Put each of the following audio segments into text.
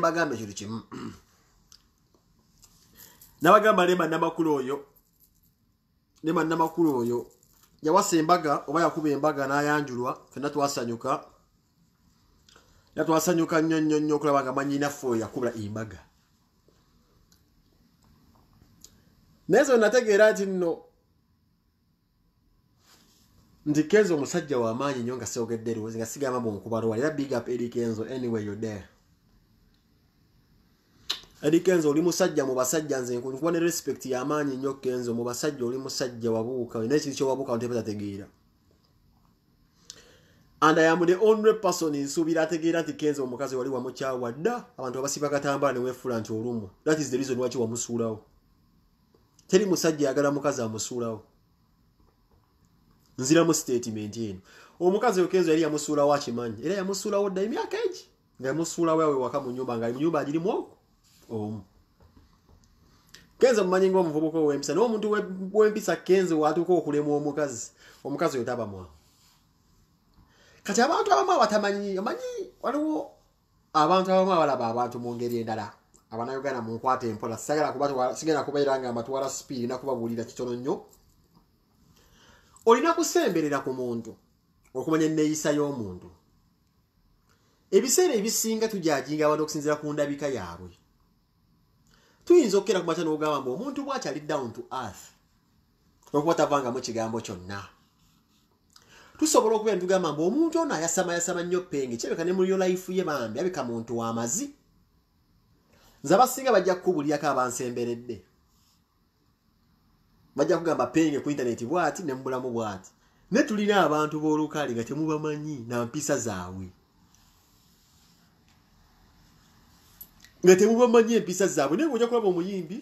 bagambe kintu kimu nabagamba Lema namakulu oyo yawasa embaga oba yakuba embaga n'ayanjulwa fenna twasanyuka nnyo okulaba nga manyinaffe oyo yakuba embaga nezo nategeera nti nno nti Kenzo omusajja w'amaanyi nnyo nga seogedde erowozi nga sigamba bwonkuba lwali era big up Eddie Kenzo anyway you're there. Eddie Kenzo oli musajja mu basajja nze nkuba ne respect y'amaanyi nnyo Kenzo mu basajja oli musajja wabuuka olina ekintu kyowabuuka ntepeetategeera and I am the only person nsuubira ategeera nti Kenzo omukazi wali wamukyawa dda abantu abasiba katambala ne weefula nti olumu that is the reason lwaki wamusuulawo teri musajja yagala mukazi amusuulawo nziramu statement eno omukazi Kenzo yali yamusuulawo akimanyi era yamusuulawo dda emyaka egi nga yamusuulawo yawe waka mu nyumba nga mu nyumba agirimu Kenzo mumanyi ng'omuvubuka ow'empisa n'omuntu w'empisa Kenzo watuuka okulema omukazi oyo taba mwawo kati abantu abamu abatamanyi amanyi waliwo abantu abamu abalaba abantu mu ngeri endala Abanayuganda mu nkwata empola sigenda kubeera nga mbatwala speed nakubabuulira kitono nnyo olina kusemberera ku muntu okumanya enneeyisa y'omuntu ebiseera ebisinga tujajinga abantu okusinziira ku ndabika yaabwe tuyinza okukera ku makya n'ogamba mbu omuntu bw'akyali down to earth okuba tavangamu kigambo kyonna tusobola okubeera netugamba mbu omuntu ono ayasamayasama nnyo penge kyebeka ne muri life ye bambi abika muntu w'amazi nze abasinga bajja kukubuuliryako abansemberedde bajja kugamba penge ku internet bw'ati ne mu bulamu bw'ati ne tulina abantu b'olukale nga temubamanyi na mpisa zaabwe nga temubamanyi empisa zaabwe naye ng'ojja kulaba omuyimbi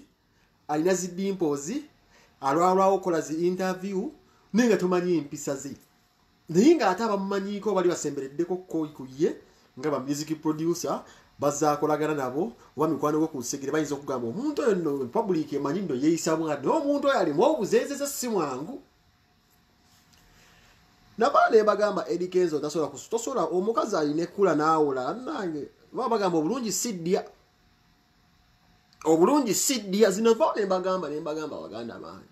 alina zi dimples alwalwawo okukola zi interview naye nga tomanyi empisa ze naye ng'ate abamumanyiiko bali basembereddeko ku ye nga ba music producer bazaakolagana nabo oba mikwano gwe ku lusegere bayinza okugamba omuntu oyo nno public emanyi nno yeeyisa bwadde omuntu oyo alimu obuzeezeza si mwangu nabaana bagamba Eddie Kenzo tosobola omukazi alina ekkula n'awola nange baba bagamba obulungi siddia zino vaana embagamba baganda bange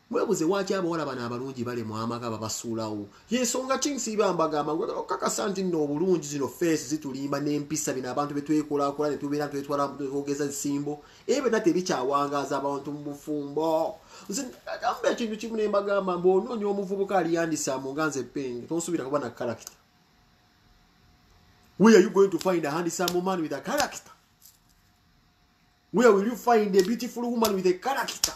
mwebuze waki abawala bano abalungi balemwa amaka babasuulawo yensonga kinsiiba mbagamba okakasa nti nno obulungi zino face zitulimba n'empisa bino abantu betwekolakola ne tubeera twogeza nsimbo ebyo nate bikyawangaaza abantu mu bufumbo nze agamba ekintu kimu ne mbagamba mbu onoonya omuvubuka aliyandisa mu nga nze penge tonsuubira kuba na character. Where are you going to find a handsome man with a character? Where will you find a beautiful woman with a character?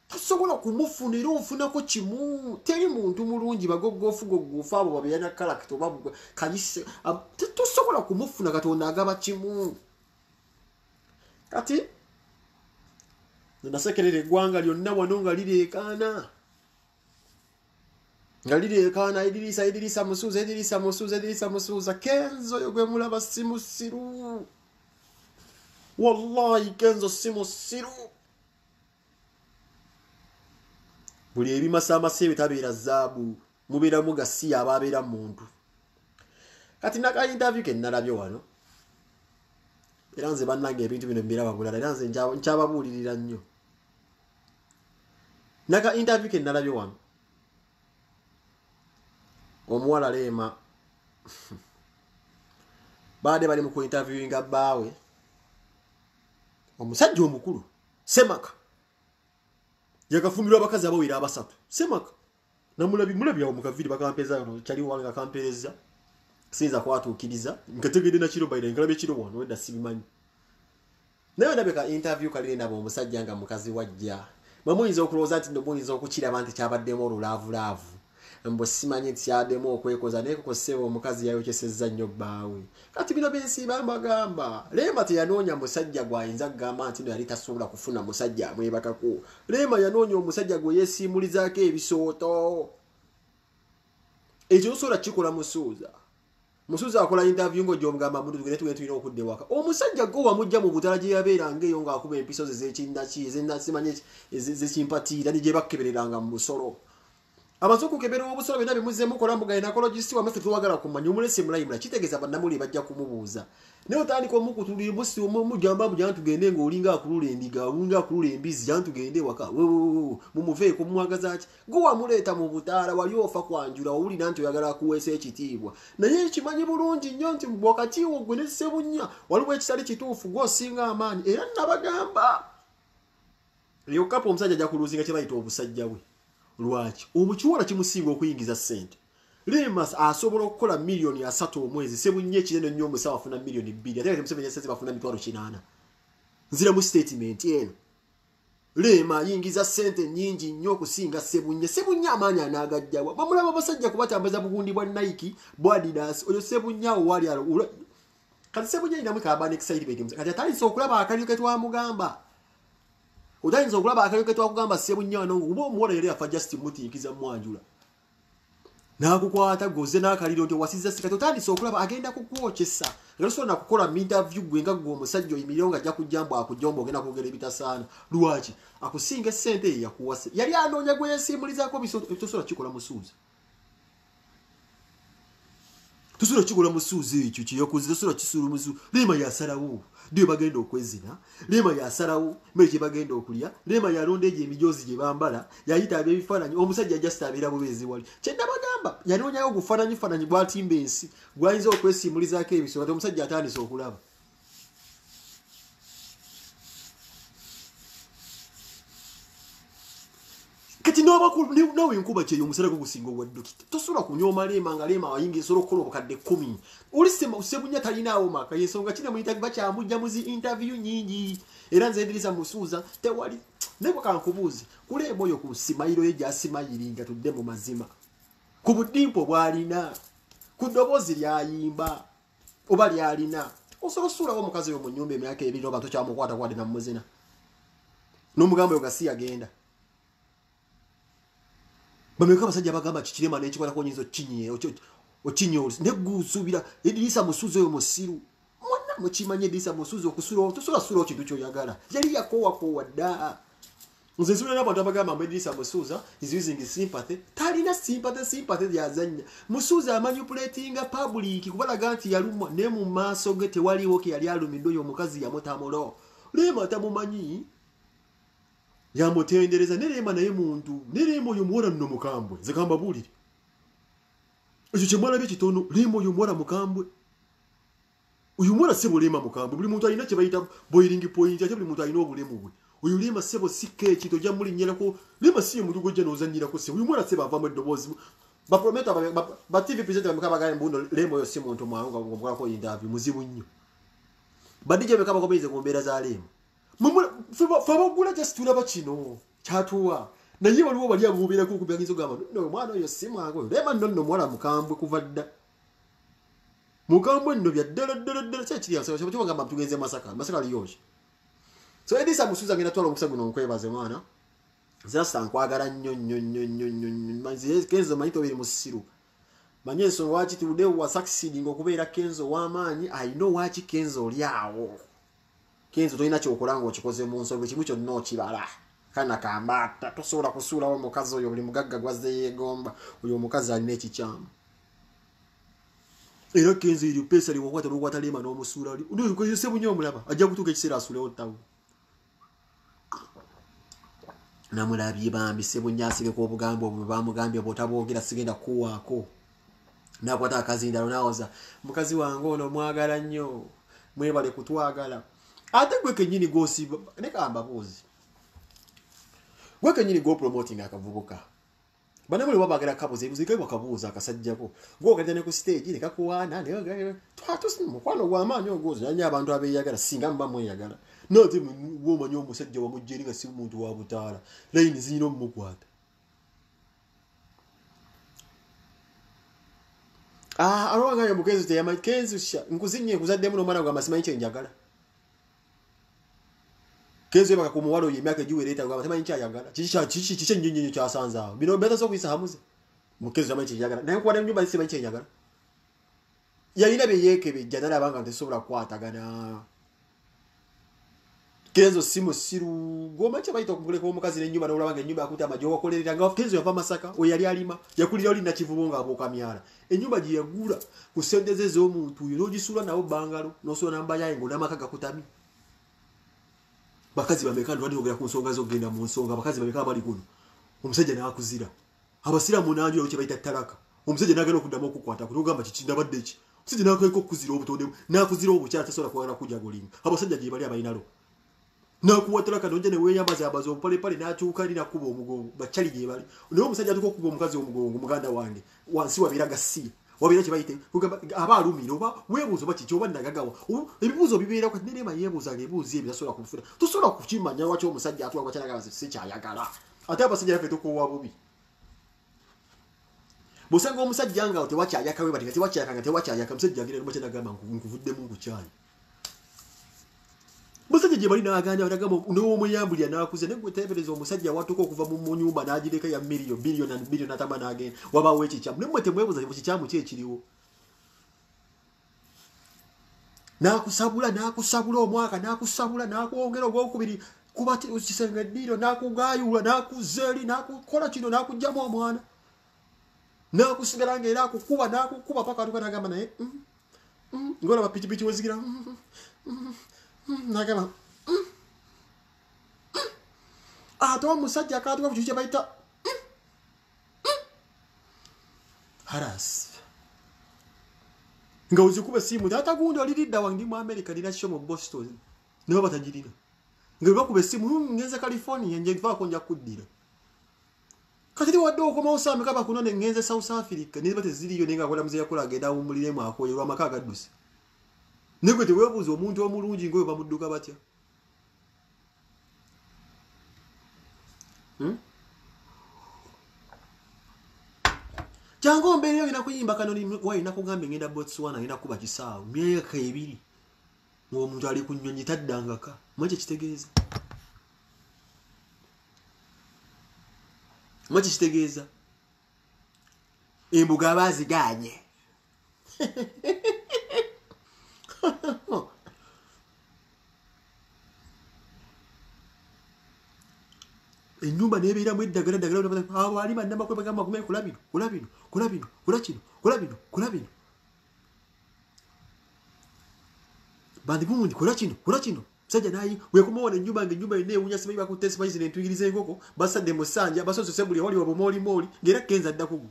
Tasobola kumufunira ofunako kimu teri muntu mulungi bagogofu abo babiyana character babu kanise tosobola kumufuna Katonda agaba kimu kati nasekerere eggwanga lyonna wano nga lireekaana Idirisa Musuuza Kenzo yo gwe mulaba si musiru wallahi Kenzo si musiru buli ebimasamasa bitabeera zaabu mubeeramu gasi ababeera muntu kati naka interview ke nalabye wano era nze bannange ebintu bino mbiraba bulala era nze nkyababuulirira nnyo naka interview ke nalabye wano omuwala Lema baade bali mu ku interviewinga bbaawe omusajja omukulu Semaka yakafumbirwa abakazi abawera abasatu Semaka namulabi awo mu kaviri bakampeza kyali wanga kampereza sinza kwatuukiriza nkategedde na kiro bayira nkalabe kiro wano wenda sibimanyi naye ndabeka interview kalire nabo omusajja nga mukazi wajja bamuyinza okulowooza nti ndobuyinza okukiraba nti kyabaddemu olulaavu mbo simanyi nti yaddemu okwekoza naye kukoseba omukazi yayokyesezza nnyo bbaawe kati bino bensiiba mbagamba Lema teyanoonya musajja gwayinza kugamba nti no yali tasobola kufuna musajja amwebakako Lema yanoonya omusajja gwe yeesiimulizaako ebisooto ekyo tosobola kikola Musuuza akola interview ng'ojomugamba muntu tugende tulina okudda ewaka omusajja gwe wamujja mu butala gye yabeeranga eyo ng'akuba empiso ze z'ekindaki ezenasimanyi ezekimpatiira ne gye bakkebereranga mu busolo Amazuku kebera obusolo bina bimuzemu kola mbuga ecologist wa mafe tuwagala kumanya umulese mulayimula kitegeza bannamuli bajja kumubuuza ne otandika omukutuli busi omujamba bujja tugende ng'olinga akulula endiga olinga akulula embizi jja tugende waka mumuveeko mumwagaza ati guwa muleeta mu butaala wali ofa kwanjula owulira nti oyagala kuweesa ekitiibwa naye kimanyi bulungi nnyo nti wakati wo gwe ne Ssebunya waliwo ekitali kituufu gw'osinga amaanyi era nabagamba lyokapo omusajja ajja kuluzinga kye bayita obusajja bwe lwaki omukiwala kimusinga okuyingiza ssente Lemas asobola okukola milioni 3 omwezi Ssebunya kinene nnyo omusawo afuna milioni 2 ate Museveni yaseze bafuna 800 nzira mu statement eno Lema yingiza ssente nnyingi nnyo okusinga Ssebunya amaanyi anaagajjawa bamulaba basajja kubatambaza bugundi bwa Nike bwa Adidas oyo Ssebunya wali kati Ssebunya inamu kabane excitement kati atayinza okulaba akalyo ke twamugamba utayinza okulaba akalyo ke twakugamba Ssebunya wano ubo omuwala yali afa just mutiikiza mwanjula nakukwata goze nakaliro nti wasiza sikati utandise okulaba agenda kukwokesa ngalusobola nakukola interview gwe nga gwe omusajja oyimiriwo nga ajja kujjambo akujomba ogenda kwogera ebitasaana lwaki akusinga ssente yakuwase yali anoonya gwe yesimulizako tosobola kikola musuuza tosobola kikola musuuza ekyo kyeyakoze tosobola kisuula musu Lema yasalawo ndiyo bagenda okwezina Lema yasalawo mmere kye bagenda okulya Lema yalonda egyo emijozi gye bambala yayita abebifaananyi omusajja ajja sitabeera bubeezi wali kyenda bagamba yanoonyayo ogufaananyi bwatimba ensi gwayinza okwesimulizaako ebisolo ate omusajja atandise okulaba kati nawe enkuba kyeyo omusala gwo gusinga obwaddukita tosobola kunyooma Lema nga Lema wayinga esobola okukola obukadde 10 oli Ssebunya talinaawo maka yensonga kino mu interview bakyamujja muzi interview nyingi era nze Edrisa Musuuza tewali neko kankubuuzi kulema oyo ku simayiro ye gyasimayiringa tudde mu mazima ku budimpo bwalina ku ddoboozi lyayimba oba lyalina osobola osuulawo omukazi oyo mu nnyumba emyaka ebiri oba tokyamukwata kwadde namuzina n'omugamba oyo gasi yagenda bameka abasajja bagamba kikirema n'ekikwatako nyinza okinyoolesa negusuubira Edrisa Musuuza oyo musiru mwana mukimanye Edrisa Musuuza okusula tosobola sula kintu kyoyagala yali yakoowa dda nze nsubira n'abantu abagamba mbu Edrisa Musuuza is using sympathy talina sympathy lyazannya Musuuza manipulatinga public kubalaga nti yalumwa ne mu maaso ge tewaliwo ke yali alumidde oyo omukazi yamutamulo Lema tamumanyi yamutendereza ne Lema naye muntu ne Lema oyo muwala nno mukambwe nze kamba buulire ekyo kyemwalabye kitono Lema oyo muwala mukambwe oyo muwala Ssebo Lema mukambwe buli muntu alina kye bayita boiling point ate buli muntu alina obulemu bwe oyo Lema Ssebo sikka ekito ojja mulinnyirako Lema si ye muntu gojja n'ozannyirako Ssebo oyo muwala Ssebo avaamu eddoboozi baprometa ba TV presenter bameka bagamba mbuno Lema oyo si muntu mwangu nga ngomukolako interview muzibu nnyo badijja beka bakomereze ku mbeera za Lema fabagula just tulaba kino kyatuwa naye waliwo bali abuubirako okubyangiza ogamba no mwana oyo si mwangu Lema nno mwala mukambwe kuva dda mukambwe nno bya ddala kyekiri asaba kyo bagamba tugenze Masaka liyoki so Edrisa Musuuza ngenda twala omukisa guno nkwebaze mwana zasta nkwagala nnyo manzi Kenzo manyito biri musiru manye ensonga lwaki tudde wa succeeding okubeera Kenzo w'amaanyi I know lwaki Kenzo oli awo Kenzo tolina kyokola ng'okikoze mu nsonga kimu kyonna okibala kana kambata tosobola kusuulawo omukazi oyo buli mugagga gwazze yeegomba oyo omukazi alina ekikyamu era Kenzo eryo pesa liwakwata lwokwata Lema n'omusuula oli ndoyo Ssebunya omulaba ajja kutuuka ekiseera asuulewo ttawo namulabye bambi Ssebunya asibeko obugambo obwo bamugambye bw'otaboogera sigenda kuwaako nakwata akazindalo nawoza mukazi wange ono mwagala nnyo mwebale kutwagala ate gwe kennyini gosiba nekamba buuzi gwe kennyini go promoting akavubuka banamuli babagala kabuze ebuzi ke bakabuuza akasajjako gwogenda ne ku stage ne kakuwaana ne twatusi mukwano gw'amaanyi ogozi nanye abantu abeyagala singa mba mweyagala note womanyi omusajja wamujjeri nga si muntu wa butaala layini zirina omukwata alowanga mukenzi teyamanyi kenzi nkuzinye nkuzaddemu n'omwana gwa masimanyi kyenjagala Kenzo yebaka ku muwalo ye myaka egiwera etagamba temanyi kyayagala kiki ennyonyi kyasanze awo bino beta sokuyisa hamuze mukenzo yamanyi kyeyagala naye kuwala ennyumba simanyi kyeyagala yalina bye yeekebejja nalabanga ntesobola kukwatagana Kenzo simu siru goma cha baita kumuleka omukazi n'ennyumba n'olabanga ennyumba yakuta amajo wakolerera nga Kenzo yava Masaka we yali alima yakulira oli na kivubonga aboka myala ennyumba gye yagula ku sendeze z'omuntu uyo n'ogisula nawo bangalo n'osula namba yaye ng'onamaka gakutami bakazi bameka ndwali ogera ku nsonga z'ogenda mu nsonga bakazi bameka bali kuno omusajja n'akuzira abasiramu n'anjula kye baita talaka omusajja n'agenda okuddamu okukwata kutogamba kikinda badde ki omusajja n'akaiko okuzira obutonde n'akuzira obukyala tasobola kwagala kujja golinga abasajja gye bali abayinalo nakuwatala kadonje ne weyambaza abazo pole pole nachuka ali nakuba omugongo bachali gye bali niwo musajja tuko kuba omukazi omugongo muganda wange wansi wabiraga si wabira kibaite abalumiro oba webuzo baki kyoba ndagagawa ebibuzo bibeera ko nene mayebuza ngebuzi ebisobola kufuna tusobola kukimanya wacho omusajja atwa kwachalaga basi si kyayagala ate abasajja yafe tuko wabubi busanga omusajja nga tewakyayaka we bati tewakyayaka tewakyayaka musajja ngire n'omachana gamba nkuvudde mu kukyali musajja gye bali n'aganja batagamba n'omuyambulya n'akuze negwe teebereza omusajja watuka okuva mu nyumba n'agireka ya bilioni atama n'agenda wabaawo ekikyamu nemwe temwebuza mu kikyamu kye ekiriwo n'akusabula omwaka n'akusabula n'akwongera ogwokubiri kuba kisenge ddiro n'akugayula n'akuzeeri n'akukola kino n'akugjamu omwana n'akusigala ng'era akukuba paka atuka n'agamba naye ng'olaba pikipiki wezigira nagama ato musajja akatuka kukyuja baita haras nga uzikuba simu data gundo alidda wangi mu America dina show mu Boston nibo batajirira nga bakuba simu ngenze California nje va konja kuddira kati wadde okoma osame kaba kunone ngenze South Africa niba teziriyo nenga kola mzee yakola agenda umulire mu akoyerwa makaga dusi negwe tewebuza omuntu omulungi ngoyo bamudduka batya jango mbere yo inakuyimba kanoni wa inakugambe ngenda Botswana inakuba kisaawo myaka ebiri mu omuntu ali kunnyonyi taddangaka mwache kitegeeza embuga abaziganye enyumba nebeera mu eddagala abo ali bannama kwebagamba kumenya kulabino bandi gundi kola kino sajja nayi wekumubona ennyumba ng'ennyumba yonna ewunya simanyi bakutte simanyi n'entuyiriza enkoko basadde mu ssanja basosose buli wali wabo mooli ng'era kenza ddako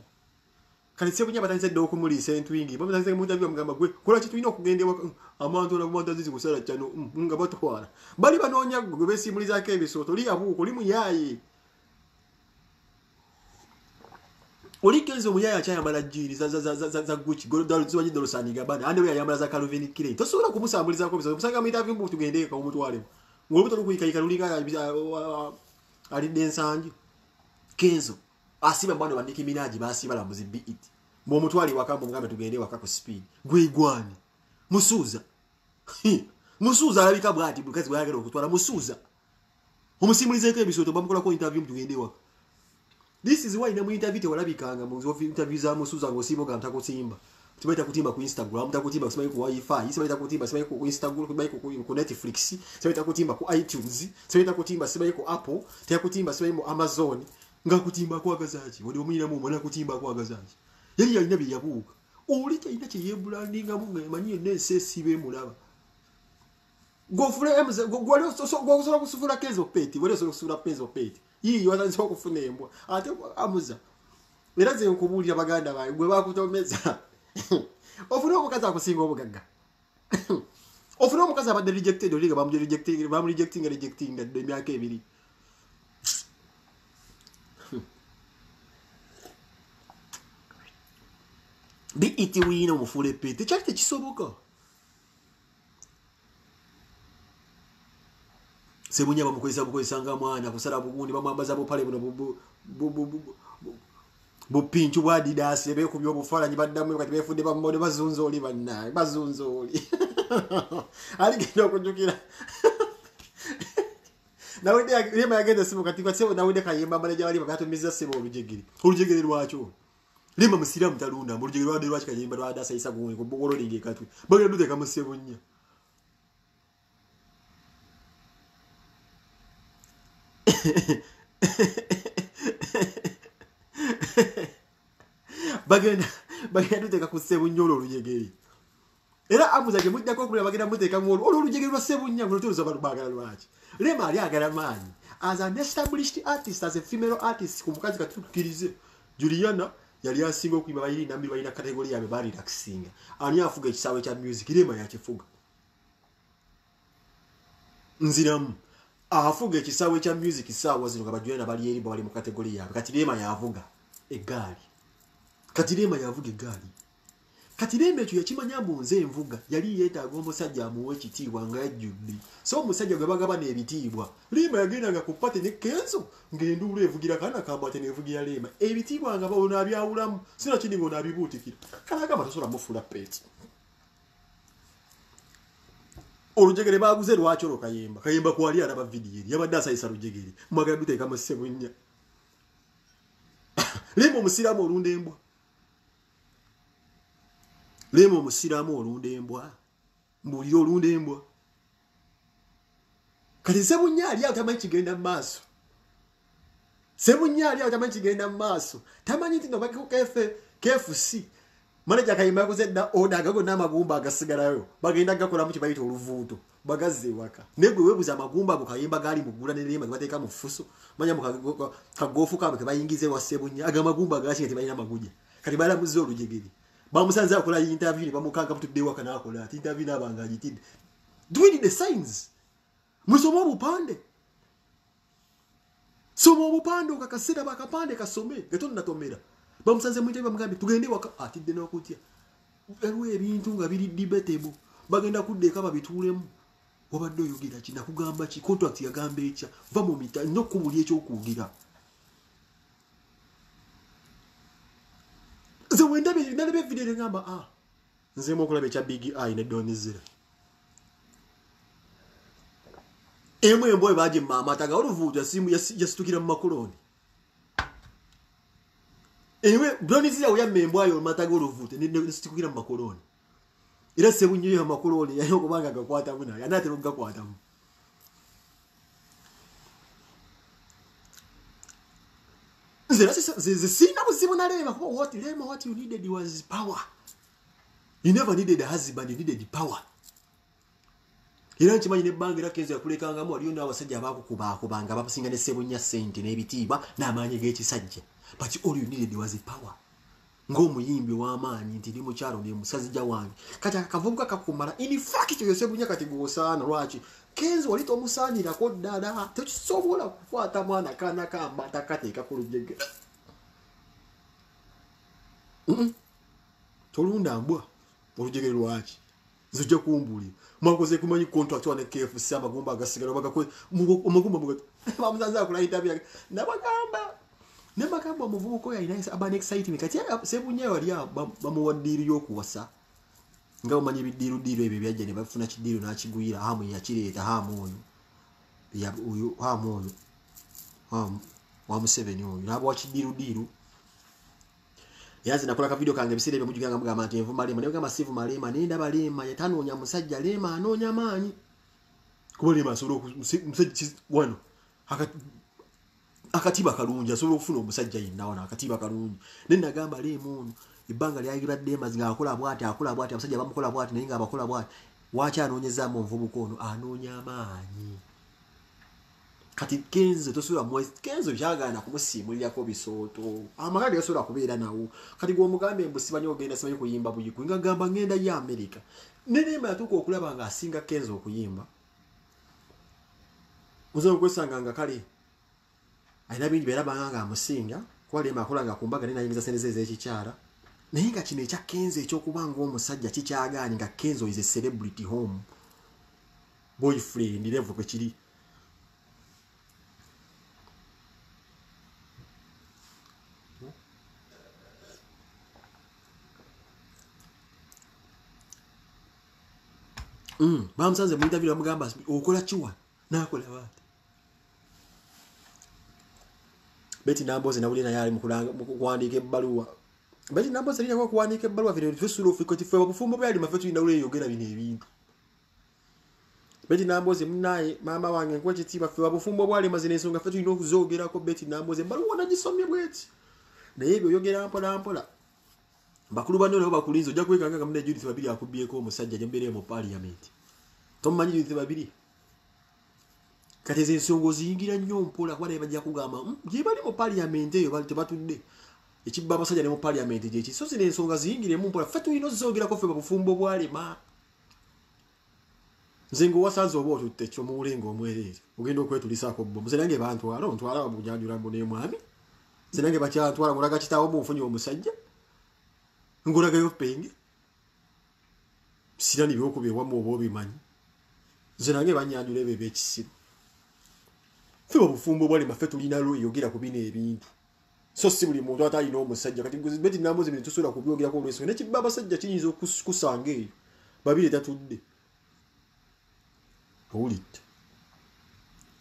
kale sebunya batanze ddo okumulisa entwingi bamutanze mu ndabyo mugamba gwe kola kituyina okugenda amantu na kumantazizi kusala cyano nga batwala bali banoonya gwe besimulizako ebisooto oli abuuko oli muyaye oli kenzo muyaye akyayambala jini za Gucci zibanyi dolosani gabana ande we yayambala za Calvin Klein tosobola kumusambulizako ebisooto musanga mu interview mbu tugendeka omutwale ng'olubuto lukuyikayika lulinga ali densanji kenzo asiba mbano bandiki minaji basi bala muzibi iti mbo mutwali wakambo mugambe tugende waka ku speed gwigwani musuza alabika bwati bukazi bwagera okutwala musuza omusimulizeko ebisoto bamukola ko interview tugende waka this is why namu interview te walabikanga mu interview za musuza ngo sibo gamta kutimba tibaita kutimba ku Instagram takutimba sibayi ku wifi sibaita kutimba sibayi ku Instagram sibayi ku Netflix sibaita kutimba ku iTunes sibaita kutimba sibayi ku Apple tiyakutimba sibayi mu Amazon nga kutimba kwagazaji wodi omuyina mu mwana kutimba kwagazaji yali yalina bye yabuuka oli kyalina kye yebrandinga mu manyi nesesibe mulaba gofule emze gwali gosola kusufula kezo peti wali sola kusufula pezo peti yiyo watanze okufuna embwa ate amuza era ze nkubulira baganda baye gwe bakutomeza ofuna omukazi akusinga obugagga ofuna omukazi abadde rejected oliga rejecting emyaka ebiri bi iti wina omufule pete kyali tekisoboka sebunya bamukozesa nga mwana kusala bugundi bamwambaza bupale buno bupinchu bwa Adidas ebekubya obufalanyi baddamu kati befudde bamode bazunzoli bannaye bazunzoli aligenda okujukira nawede yema yagenda simu kati kwa sebo nawede kayemba manager bali bakatumiza sebo olujegere lwakyo lima musira mutalunda mulujegere lwade lwaki kayemba lwada sayisa guwe ko bogolo linge katwe bagenda dute kamusebo nya bagenda tuteka ku Ssebunya oluyegeri era amuza ke mujja ko kulya bagenda muteka mu oluyegeri lwa Ssebunya ngo tuzo abantu bagala lwaki Rema ali agala manyi as an established artist as a female artist kumukazi katukirize Juliana yali asinga okuyimba bayiri nambiri bayina kategori yabe bali takisinga ani afuga ekisawe kya music Rema yakifuga nziramu afuga ekisawe kya music sawa zino kabajwana bali eri bali mu kategori yabe kati Rema yavuga egali kati Rema yavuga egali kati Rema ekyo yakimanya mbunze envuga yali yeetaaga omusajja amuwe ekitiibwa nga yajjudde so omusajja gwe bagaba n'ebitiibwa Rema yagendanga ku pate ne Kenzo ng'enduulu evugira kana kambate n'evugira Rema ebitiibwa nga bawo n'abyawulamu sina kindi ngo n'abibuutikira kana agamba tosobola mufuula peti olujegere baaguze lwaki olwo kayemba kwali araba vidiyo eri yabadde asayisa lujegere mwagala duteeka mu Ssebunya Rema omusiraamu olunda embwa Rema omusiraamu olunda embwa mbuulira olunda embwa kati Ssebunya ali awo tamanyi kigenda mu maaso Ssebunya ali awo tamanyi kigenda mu maaso tamanyi nti nobakiko KFC manager kayimba yakoze dda oda agago n'amagumba agasigalayo bagenda gakola mu kibayita oluvuuto bagazze waka negwe webuza amagumba ago kayimba gali mugula ne Rema bateeka mu fuso manya mu kagofu kabe bayingize wa Ssebunya agamagumba gashi tebalina maguja kati bala muzo olujegeri bamusanze akola interview bamukanga mutudde waka nakola ati interview nabanga agitidde doing the signs musoma obupande soma obupande okakasira bakapande kasome gatonda natomera bamusanze mu interview bamugambe tugende waka atidde n'okutya erwe ebintu nga biri debatable bagenda kuddeka babituulemu wabadde oyogera kina kugamba ki contract yagamba ekya va mu mita nokubuli ekyokugira ze wenda be video ngamba nze mo okulaba ekya Big Eye ne Donizera emwe mboye baje mama taga oluvuuta simu yasitukira mu makoloni ewe Donizera oya membo ayo mataga oluvuuta ne situkira mu makoloni era Ssebunya yo makoloni yayo kubanga gakwata buna yanate rugakwata mu the sin of Rema. What you needed was power. You never needed a husband, you needed power. Era nkimanyi ne bangira Kenzo yakulekanga mu aliyo n'abasajja abakukubanga basinga ne Ssebunya sente n'ebitiibwa n'amaanyi g'ekisajja. But all you needed was power. Ng'omuyimbi w'amaanyi nti ndi mukyalo ne musazija wange. Kati akavubuka kakumala. In fact yo Ssebunya kati gwosaana lwaki Kenzo wali tomusaanira ko ddala tekisobola kukwata mwana kana kambata kateeka ku lujegere. Tolunda mbwa olujegere lwaki nzija kumbulira mwakoze kumanyi contract wane KFC amagumba agasigala bagakoze omugumba mugato bamusanze akula interview nabagamba omuvubuko yalina aba excitement kati Ssebunya wali bamuwaddiiro yokuwasa nga omanyi bidiru ebyo byajja ne bafuna kidiru n'akiguyira hamu yakireeta hamu oyo wa Museveni oyo n'abo wakidiru yazi nakola ka video kange bisire byo mujuganga mugamba nti envu Malema ne gamba sivu Malema nenda balema yatanoonya musajja Lema anoonya maanyi kuba Lema solo musajja wano akatiba kalungi solo okufuna omusajja yenna wana akatiba kalungi nenda gamba Lema ono ibanga lyayibadde mazinga akola bwati abasajja bamukola bwati naye nga abakola bwati wacha anoonyeza mu nvubuko ono anoonya maanyi kati Kenzo tosobola mwezi Kenzo yagana kumusimulirako bisooto amagadi yasobola kubeera nawo kati gwomugambe mbusibanya ogenda simanyi kuyimba buyiku nga gamba ngenda ya America Rema yatuuka okulaba nga asinga Kenzo okuyimba muzo okwesanga nga kale alina bingi byeraba nga amusinga kuba Rema akola nga kumbaga nenayingiza sente ze ekikyala naye nga kino ekya Kenzo ekyokubanga omusajja kikyagaani nga Kenzo is a celebrity home boyfriend level kwe kiri bamusanze mu interview bamugamba okola kiwa nakola bati Betty Namboze nawulira yali mu kuwandiika ebbaluwa Betty Namboze ali yakwa kuwandiika ebbaluwa vile fesula ofiko tifewa bufumbo byali mafetu inawule yogera bino ebintu Betty Namboze munaye mama wange nkwe kitiba fe babufumbo bwali mazine ensonga fe tulina okuzoogerako Betty Namboze baluwa nagisomye bweti naye ebyo oyogera mpola bakulu bano nabo bakulinzo ojja kwekanga kamune Judith babiri akubyeko omusajja jembere mu parliament tomanyi Judith babiri kati ensonga ziyingira nnyo mpola kuba naye bajja kugamba gye bali mu parliament eyo bali tebatudde ekibba abasajja ne mu parliament gyeki so zino ensonga ziyingiremu mpola fe tulina ozoogerako fe babufumbo bwalema Nzengo wasanze obo tutte kyo mu ulengo omwerere ogenda okwetulisako bo muzenange bantu alo ntwala bujjanjula mbone mwami zenange bacha ntwala ngulaga kitawo mu mfunyo omusajja ngulaga yo penge sirani byokubye wamu obo bimanyi zenange banyanjula ebebe ekisiru fe obufumbo bwali mafe tulina lo yogera kubina ebintu so si buli muntu atali no omusajja kati Betty Namboze bintu tusula kubyogera ko olweso ne kibaba sajja kiyinza okusanga eyo babiri tatudde Owulidde.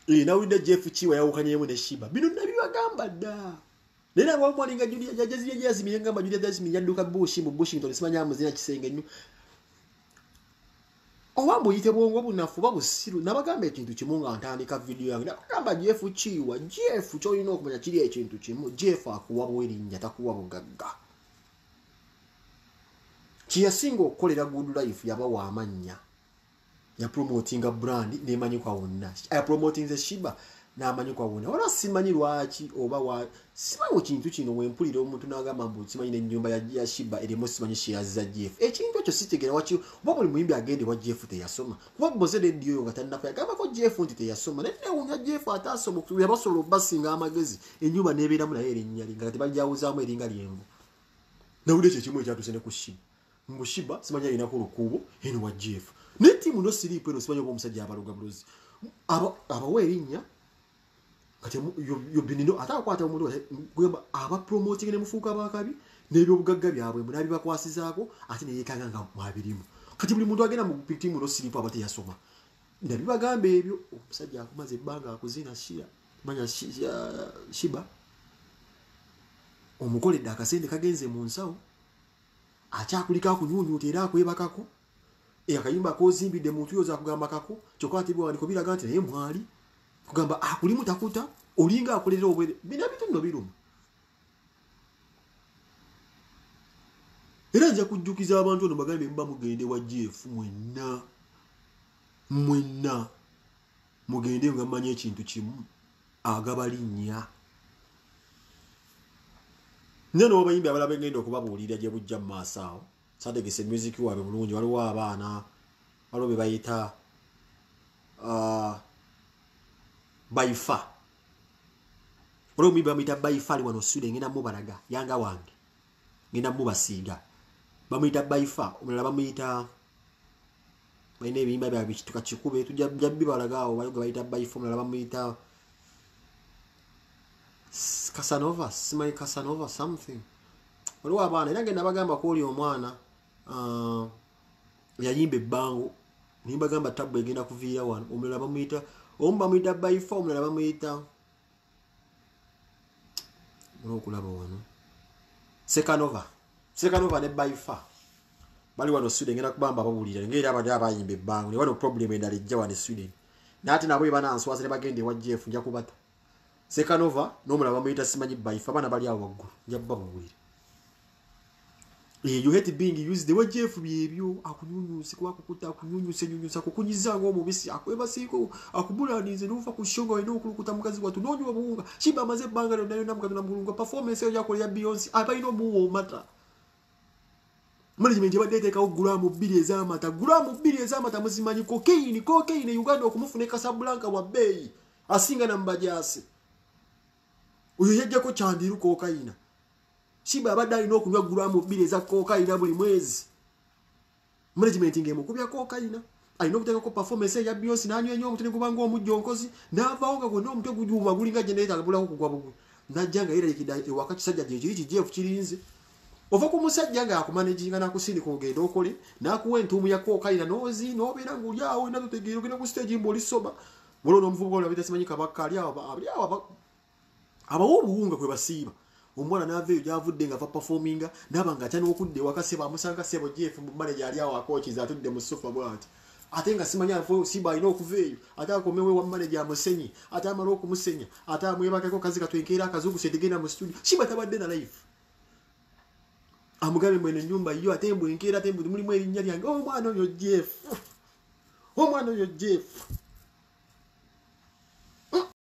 Nawulidde Jeff Chiwa yawukanyemu ne Shiba. Bino nabibagamba dda. Nena bwamwalinga Julia yazimiye ngamba Julia yazimiye yadduka Bush mu Bushington simanya amuzina kisenge nnyo. Owambo yite bwongo bunafu babusiru nabagamba ekintu kimu nga ntandika video yange. Nabagamba Jeff Chiwa, Jeff kyolina okumanya kiri ekintu kimu. Jeff akuwa bwerinnya takuwa bugagga. Kiyasinga okukolera good life yaba wa amannya. Ya promotinga brand nemanyi kwa wonna ya promoting the Shiba na amanyi kwa wonna wala simanyi lwaki oba wa simanyi kintu kino wempulira omuntu nagamba mbu simanyi ne nyumba ya Shiba erimo simanyi shares za GF ekintu ekyo sitegera waki oba buli muyimbi agende wa GF teyasoma kuba bozede ndiyo nga tannafa yagamba ko GF nti teyasoma ne wunya GF atasoma yabasolo basinga amagezi enyumba nebeeramu naye erinnya linga tebajawuzaamu eringa lyenvu nawulira ekimu ekyatusene ku Shiba mbu Shiba simanyi alina ko lukubo eno wa GF Neti muno siripo eno simanyi omusajja abaluga bulozi abawe erinnya kati yo binino atakwata omuntu gweba aba promoting ne mufuuka bakabi n'ebyo bugagga byabwe munabi bakwasizaako ate ne yekanga nga mwabirimu kati buli muntu agenda mu piti muno siripo abate yasoma ndabi bagamba ebyo omusajja akumaze ebbanga akuzina shira manya Shiba omukoledde akasente kagenze mu nsawo akyakulika akunyunyuta era akwebakako akayimba kozimbidde muntu yoza kugamba kako kyokatibwa wandiko biraga nti naye mwali kugamba akulimu takuta olinga akolera obwere bina bituno birumu era nja kujjukiza abantu ono bagambe mba mugende wa GF mwenna mugende nga manye ekintu kimu agabalinnya neno abayimbi abalala bagenda okubabuulira gye bujja mu maaso awo sadegese music wabe bulungi waliwo abaana waliwo be bayita baifa waliwo muyimbi bamuyita baifa ali wano Sweden ngenda mubalaga yanga wange ngenda mubasiiga bamuyita baifa omulala bamuyita balina ebiyimba byabwe kituka kikube tujja bibalaga awo waliwo bayita baifa omulala bamuyita Casanova simanyi Casanova something waliwo abaana era ngenda bagamba ko oli omwana yayimba ebbango nimba gamba tabu egenda kuviira wano omulala bamuyita omu bamuyita baifa omulala bamuyita okulaba wano Sekanova ne baifa bali wano Sweden ngenda kubamba babulira ngeri abadde abayimba ebbango ne wano problem endala ejja wano Sweden nate nabo bananswaza ne bagende wa GF nja kubata Sekanova n'omulala bamuyita simanyi baifa bana bali awo waggulu nja babulira you hate being used the way GF byebyo akunyunyusi kwa kukuta akunyunyusa kukunyiza ngo mubisi akweba siko akubulanize nufa kushonga eno okulukuta mukazi watu nonyo babunga Shiba amaze banga nayo namuka tunamulunga performance yo yako ya Beyonce abayino muwo mata management yabadde ka gulamu 2 ezamata muzimanyi cocaine Uganda okumufune Casablanca wa bei asinga na mbajase uyo yajja ko chandiru cocaine Shiba abadde alina okunywa gulamu 2 eza cocaine buli mwezi management ngemu kubya cocaine alina okuteka ko performance ya Beyonce nanywa enyo omutene kubanga omujjo nkozi n'avaawo nga gonna omutwe gujuba gulinga generator agabulaho kugwa bugwe najjanga era ekida ewaka kisajja gye kiri GF kirinze ova ku musajja nga akumanaginga nakusini kugenda okole nakuwa entumu ya cocaine nozi nobeera nguli awo enda tutegeera ogenda ku stage mboli soba wolo n'omuvubuka olabita simanyi kabaka ali awo abawo obuwunga kwe basiiba omwana n'aveeyo gyavudde nga ava performinga n'abanga atyana okudde wakase bamusanga sebo GF mu manager ali awo akochiza atudde mu sofa bwati atenga simanya fo siba ino kuveyo ata komewe wa manager amusenyi ata amalo okumusenya ata amwebakako kazi katwenkera akazugu setegenda mu studio shiba tabadde na live amugabe mwene nyumba iyo atembo enkera tembo mulimu erinnya lyange omwana oyo Jeff